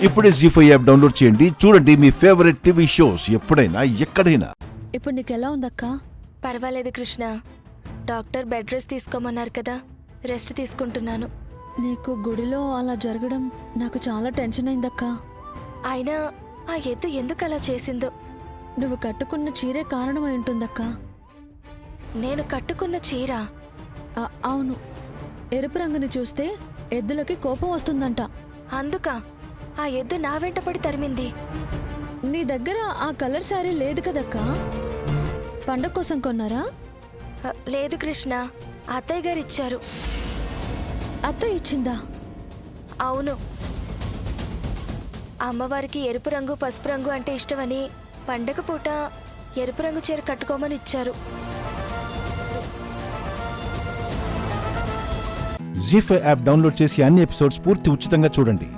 ఇప్పుడే జీ5 app download చేయండి. చూడండి మీ ఫేవరెట్ టీవీ షోస్ ఎప్పుడైనా ఎక్కడైనా. ఇప్పుడు నీకెలా ఉందక్కా? పర్వాలేదు కృష్ణ. డాక్టర్ బెడ్ రెస్ట్ తీసుకోమన్నారు కదా, రెస్ట్ తీసుకుంటున్నాను. నీకు గుడిలో అలా జరగడం నాకు చాలా టెన్షన్ అయిందక్కా. అయినా ఆ ఎద్దు ఎందుకు అలా చేసిందో. నువ్వు కట్టుకున్న చీరే కారణమై ఉంటుందక్కా. నేను కట్టుకున్న చీర? అవును, ఎరుపు రంగుని చూస్తే ఎద్దులకి కోపం వస్తుందంట. అందుక ఆ ఎద్దు నా వెంట పడి తరిమింది. నీ దగ్గర ఆ కలర్ శారీ లేదు కదక్కా? పండగ కోసం కొన్నారా? లేదు కృష్ణ, అత్తయ్య గారు ఇచ్చారు. అత్త ఇచ్చిందా? అవును, అమ్మవారికి ఎరుపు రంగు పసుపు రంగు అంటే ఇష్టమని పండగ పూట ఎరుపు రంగు చీర కట్టుకోమని ఇచ్చారు. జీ5 యాప్ డౌన్లోడ్ చేసి అన్ని ఎపిసోడ్స్ పూర్తి ఉచితంగా చూడండి.